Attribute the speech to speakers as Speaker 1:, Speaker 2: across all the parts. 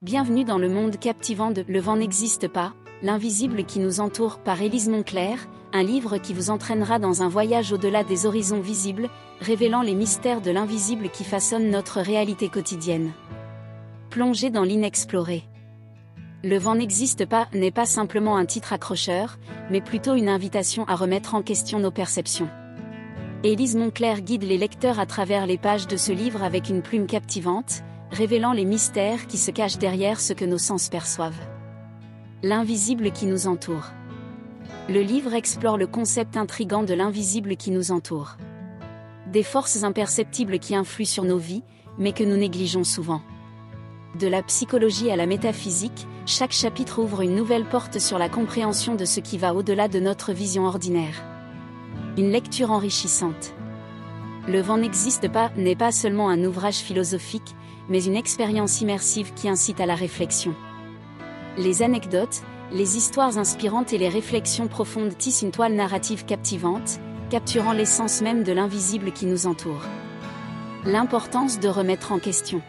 Speaker 1: Bienvenue dans le monde captivant de Le vent n'existe pas, l'invisible qui nous entoure par Élise Moncler, un livre qui vous entraînera dans un voyage au-delà des horizons visibles, révélant les mystères de l'invisible qui façonne notre réalité quotidienne. Plongez dans l'inexploré. Le vent n'existe pas n'est pas simplement un titre accrocheur, mais plutôt une invitation à remettre en question nos perceptions. Élise Moncler guide les lecteurs à travers les pages de ce livre avec une plume captivante, révélant les mystères qui se cachent derrière ce que nos sens perçoivent. L'invisible qui nous entoure. Le livre explore le concept intrigant de l'invisible qui nous entoure. Des forces imperceptibles qui influent sur nos vies, mais que nous négligeons souvent. De la psychologie à la métaphysique, chaque chapitre ouvre une nouvelle porte sur la compréhension de ce qui va au-delà de notre vision ordinaire. Une lecture enrichissante. Le vent n'existe pas n'est pas seulement un ouvrage philosophique, mais une expérience immersive qui incite à la réflexion. Les anecdotes, les histoires inspirantes et les réflexions profondes tissent une toile narrative captivante, capturant l'essence même de l'invisible qui nous entoure. L'importance de remettre en question.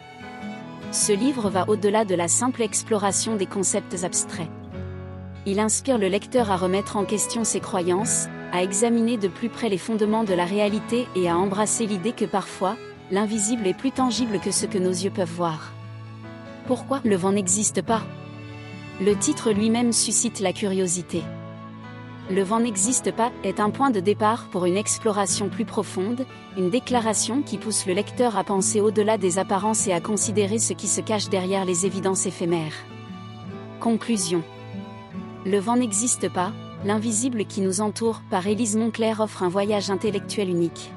Speaker 1: Ce livre va au-delà de la simple exploration des concepts abstraits. Il inspire le lecteur à remettre en question ses croyances, à examiner de plus près les fondements de la réalité et à embrasser l'idée que parfois, l'invisible est plus tangible que ce que nos yeux peuvent voir. Pourquoi le vent n'existe pas ? Le titre lui-même suscite la curiosité. Le vent n'existe pas est un point de départ pour une exploration plus profonde, une déclaration qui pousse le lecteur à penser au-delà des apparences et à considérer ce qui se cache derrière les évidences éphémères. Conclusion. Le vent n'existe pas, l'invisible qui nous entoure par Élise Moncler offre un voyage intellectuel unique.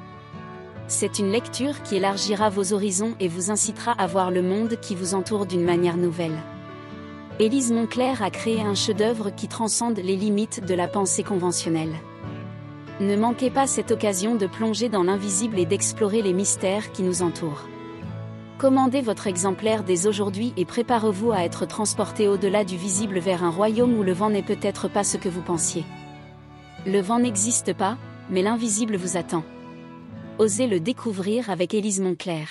Speaker 1: C'est une lecture qui élargira vos horizons et vous incitera à voir le monde qui vous entoure d'une manière nouvelle. Élise Moncler a créé un chef-d'œuvre qui transcende les limites de la pensée conventionnelle. Ne manquez pas cette occasion de plonger dans l'invisible et d'explorer les mystères qui nous entourent. Commandez votre exemplaire dès aujourd'hui et préparez-vous à être transporté au-delà du visible vers un royaume où le vent n'est peut-être pas ce que vous pensiez. Le vent n'existe pas, mais l'invisible vous attend. Osez le découvrir avec Élise Moncler.